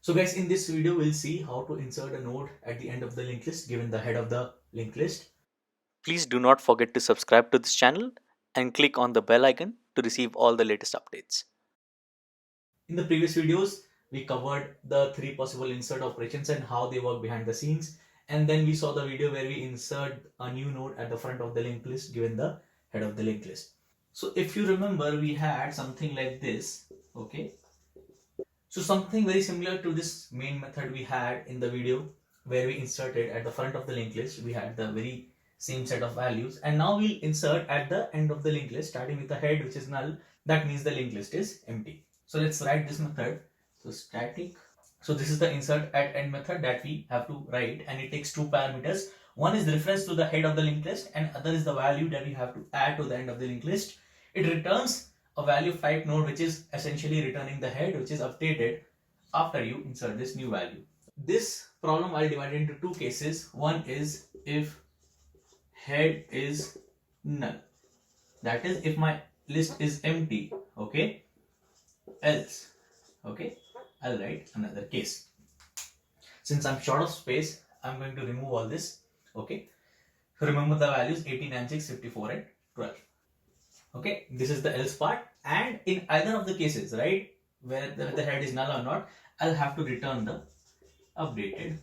So guys, in this video, we'll see how to insert a node at the end of the linked list given the head of the linked list. Please do not forget to subscribe to this channel and click on the bell icon to receive all the latest updates. In the previous videos, we covered the three possible insert operations and how they work behind the scenes. And then we saw the video where we insert a new node at the front of the linked list given the head of the linked list. So if you remember, we had something like this, okay? So something very similar to this main method we had in the video where we inserted at the front of the linked list, we had the very same set of values, and now we'll insert at the end of the linked list starting with the head which is null. That means the linked list is empty. So let's write this method. So static. So this is the insert at end method that we have to write, and it takes two parameters. One is the reference to the head of the linked list and other is the value that we have to add to the end of the linked list. It returns a value of type node which is essentially returning the head which is updated after you insert this new value. This problem I'll divide into two cases. One is if head is null, that is if my list is empty, okay? Else, okay, I'll write another case. Since I'm short of space, I'm going to remove all this, okay? Remember the values 18 and 6, 54 and 12. Okay, this is the else part, and in either of the cases, right, where the head is null or not, I'll have to return the updated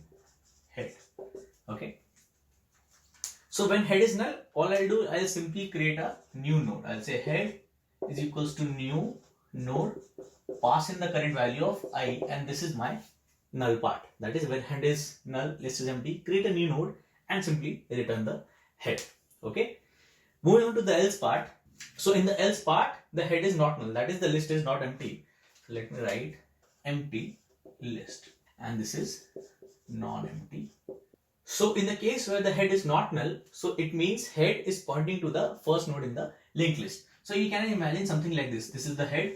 head. Okay, so when head is null, all I'll do, I'll simply create a new node. I'll say head is equals to new node, pass in the current value of I, and this is my null part. That is when head is null, list is empty, create a new node and simply return the head. Okay, moving on to the else part. So in the else part, the head is not null, that is the list is not empty. So let me write empty list, and this is non-empty. So in the case where the head is not null, so it means head is pointing to the first node in the linked list. So you can imagine something like this. This is the head,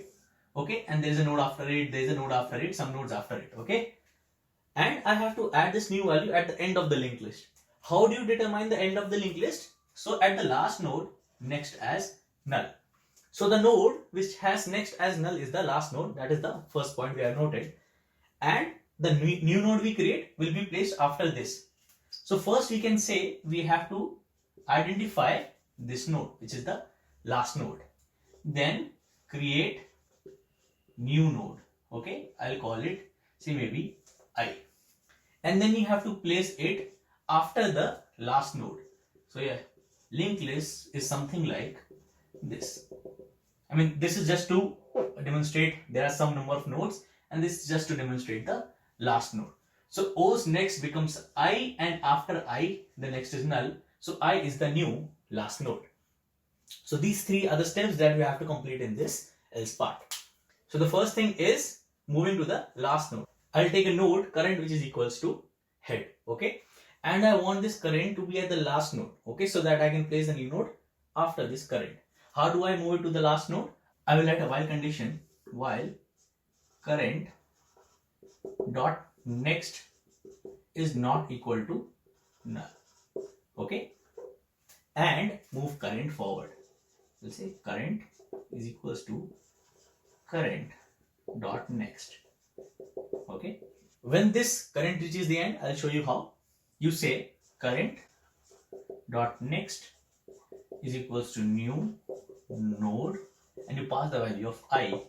okay, and there is a node after it, there is a node after it, some nodes after it, okay, and I have to add this new value at the end of the linked list. How do you determine the end of the linked list? So at the last node next as null. So the node which has next as null is the last node. That is the first point we have noted, and the new node we create will be placed after this. So first we can say we have to identify this node which is the last node, then create new node, okay, I'll call it, say maybe I, and then you have to place it after the last node. So yeah, linked list is something like this. I mean, this is just to demonstrate there are some number of nodes, and this is just to demonstrate the last node. So O's next becomes I, and after I the next is null, so I is the new last node. So these three are the steps that we have to complete in this else part. So the first thing is moving to the last node. I'll take a node current which is equals to head, okay, and I want this current to be at the last node, okay, so that I can place the new node after this current. How do I move it to the last node? I will write a while condition, while current dot next is not equal to null, okay, and move current forward. We'll say current is equals to current dot next, okay. When this current reaches the end, I'll show you how. You say current dot next is equals to new node, and you pass the value of I,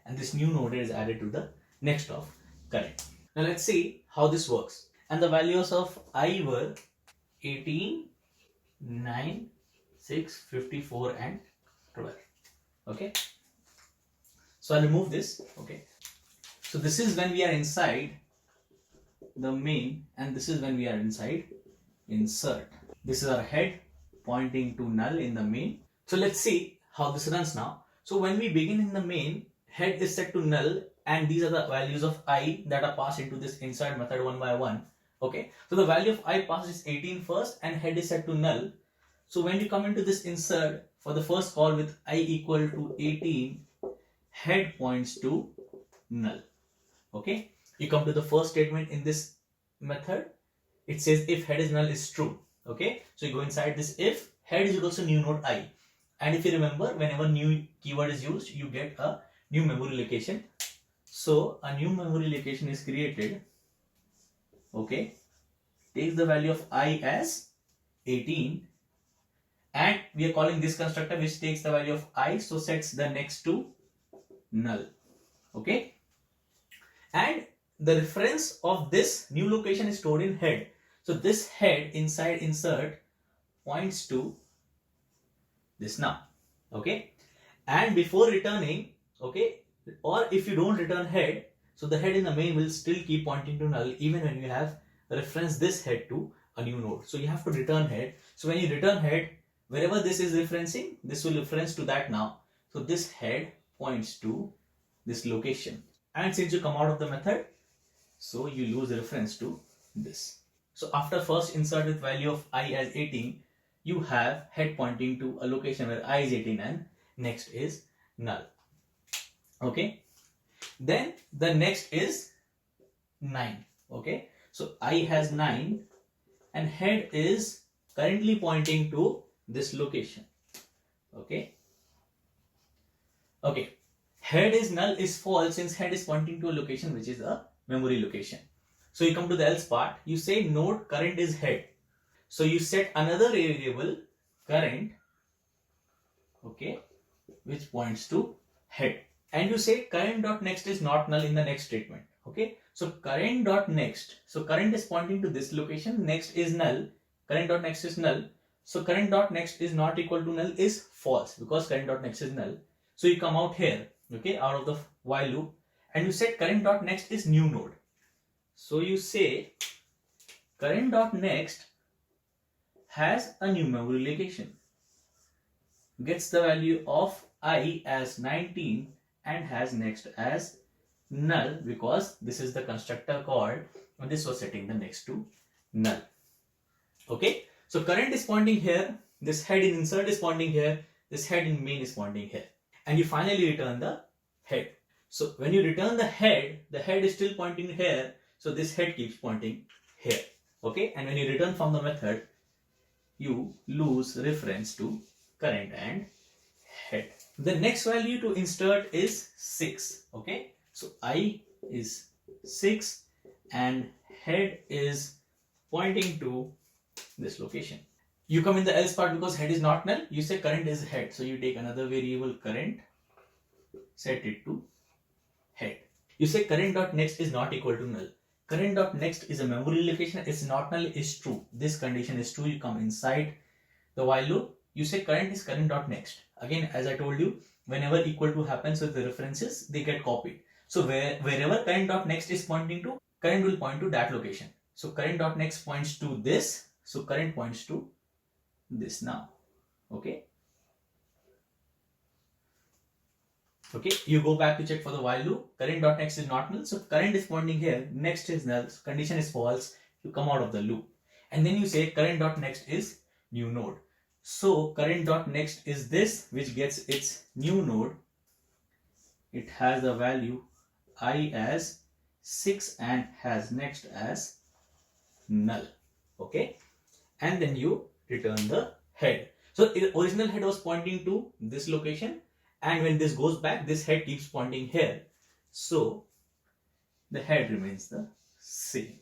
and this new node is added to the next of current. Now let's see how this works. And the values of I were 18, 9, 6, 54 and 12. Okay, so I'll remove this. Okay, so this is when we are inside the main, and this is when we are inside insert. This is our head pointing to null in the main. So let's see how this runs now. So when we begin in the main, head is set to null, and these are the values of I that are passed into this insert method one by one. Okay, so the value of I passed is 18 first, and head is set to null. So when you come into this insert for the first call with I equal to 18, head points to null. Okay, you come to the first statement in this method. It says if head is null is true. Okay, so you go inside this if head is equals to new node I, and if you remember, whenever new keyword is used, you get a new memory location. So a new memory location is created. Okay, takes the value of I as 18, and we are calling this constructor which takes the value of I, so sets the next to null. Okay, and the reference of this new location is stored in head. So this head inside insert points to this now. Okay, and before returning, okay, or if you don't return head, so the head in the main will still keep pointing to null even when you have referenced this head to a new node. So you have to return head. So when you return head, wherever this is referencing, this will reference to that now. So this head points to this location, and since you come out of the method, so you lose reference to this. So after first insert with value of I as 18, you have head pointing to a location where I is 18 and next is null. Okay, then the next is 9. Okay, so I has 9 and head is currently pointing to this location. Okay, head is null is false since head is pointing to a location which is a memory location. So you come to the else part, you say node current is head. So you set another variable current, okay, which points to head, and you say current dot next is not null in the next statement. Okay, so current dot next, so current is pointing to this location, next is null, current dot next is null, so current dot next is not equal to null is false because current dot next is null. So you come out here, okay, out of the while loop, and you set current dot next is new node. So you say current dot next has a new memory location, gets the value of I as 19 and has next as null because this is the constructor called, and this was setting the next to null. Okay, so current is pointing here, this head in insert is pointing here, this head in main is pointing here, and you finally return the head. So when you return the head is still pointing here, so this head keeps pointing here. Okay, and when you return from the method, you lose reference to current and head. The next value to insert is 6. Okay, so I is 6 and head is pointing to this location. You come in the else part because head is not null, you say current is head, so you take another variable current, set it to head. You say current dot next is not equal to null. Current dot next is a memory location, it's not null is true. This condition is true. You come inside the while loop, you say current is current dot next. Again, as I told you, whenever equal to happens with the references, they get copied. So wherever current dot next is pointing to, current will point to that location. So current dot next points to this, so current points to this now. Okay, you go back to check for the while loop. Current dot next is not null, so current is pointing here, next is null, so condition is false, you come out of the loop, and then you say current dot next is new node. So current dot next is this which gets its new node. It has the value I as 6 and has next as null. Okay, and then you return the head. So original head was pointing to this location, and when this goes back, this head keeps pointing here, so the head remains the same.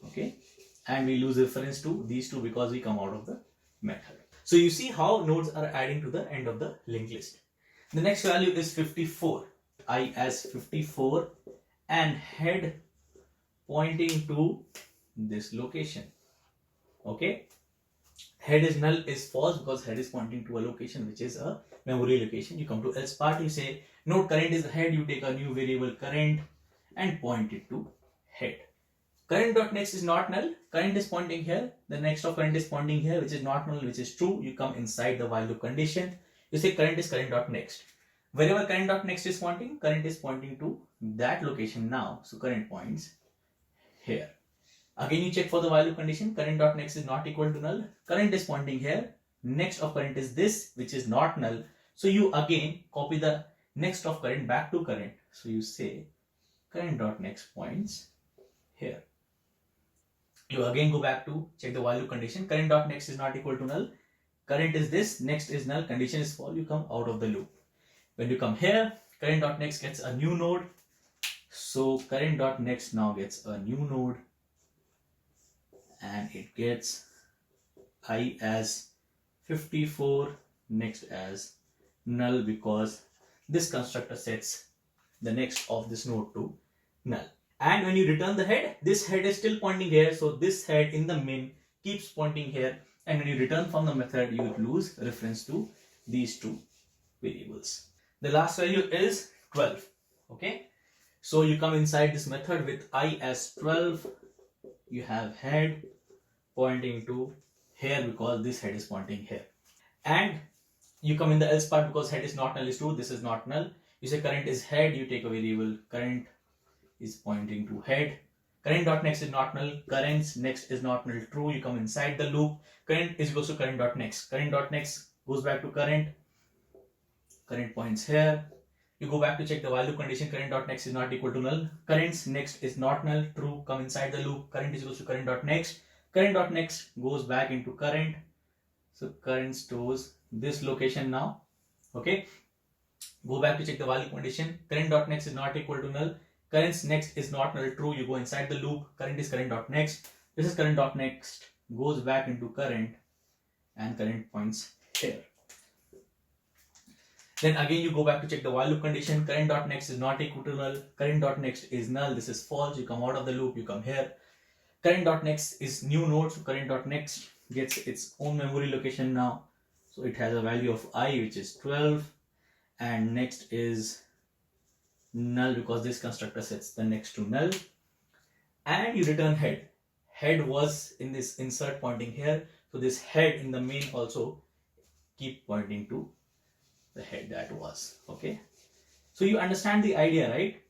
Okay, and we lose reference to these two because we come out of the method. So you see how nodes are adding to the end of the linked list. The next value is 54. I as 54 and head pointing to this location. Okay, head is null is false because head is pointing to a location which is a memory location. You come to else part, you say node current is the head, you take a new variable current and point it to head. Current dot next is not null, current is pointing here, the next of current is pointing here, which is not null, which is true. You come inside the while loop condition, you say current is current dot next. Wherever current dot next is pointing, current is pointing to that location now, so current points here. Again you check for the while loop condition, current dot next is not equal to null, current is pointing here, next of current is this which is not null, so you again copy the next of current back to current, so you say current dot next points here. You again go back to check the while loop condition, current dot next is not equal to null, current is this, next is null, condition is false, you come out of the loop. When you come here, current dot next gets a new node, So current.next now gets a new node and it gets I as 54, next as null, because this constructor sets the next of this node to null. And when you return the head, this head is still pointing here, so this head in the min keeps pointing here, and when you return from the method you would lose reference to these two variables. The last value is 12. Okay, so you come inside this method with I as 12, you have head pointing to here because this head is pointing here, and you come in the else part because head is not null is true, this is not null. You say current is head, you take a variable current is pointing to head, current.next is not null, current's next is not null true, you come inside the loop, current is equals to current.next goes back to current points here, you go back to check the while loop condition, current.next is not equal to null, current's next is not null true, come inside the loop, current is equals to current.next goes back into current, so current stores this location now. Okay, go back to check the while loop condition, current.next is not equal to null, current's next is not null true, you go inside the loop, current is current.next, this is current.next goes back into current and current points here. Then again you go back to check the while loop condition, current.next is not equal to null, current.next is null, this is false, you come out of the loop, you come here, current.next is new node, so current.next gets its own memory location now, so it has a value of I which is 12, and next is null because this constructor sets the next to null, and you return head was in this insert pointing here, so this head in the main also keep pointing to the head that was. Okay, so you understand the idea, right?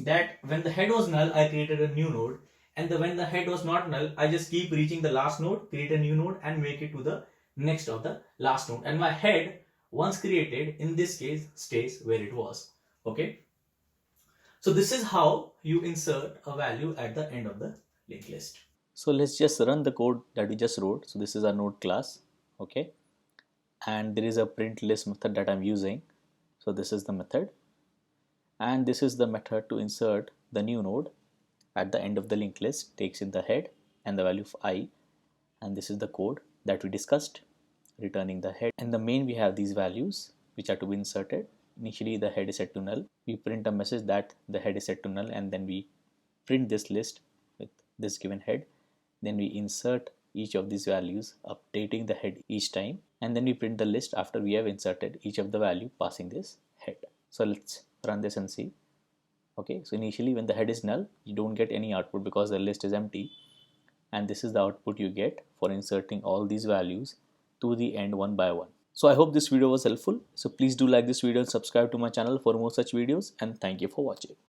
That when the head was null I created a new node, and when the head was not null I just keep reaching the last node, create a new node and make it to the next of the last node, and my head once created in this case stays where it was. Okay, so this is how you insert a value at the end of the linked list. So let's just run the code that we just wrote. So this is our node class, okay, and there is a print list method that I'm using. So this is the method, and this is the method to insert the new node at the end of the linked list, takes in the head and the value of I, and this is the code that we discussed, returning the head. And the main we have these values which are to be inserted. Initially the head is set to null, we print a message that the head is set to null, and then we print this list with this given head, then we insert each of these values updating the head each time, and then we print the list after we have inserted each of the value passing this head. So let's run this and see. Okay, so initially when the head is null you don't get any output because the list is empty, and this is the output you get for inserting all these values to the end one by one. So I hope this video was helpful. So please do like this video and subscribe to my channel for more such videos, and thank you for watching.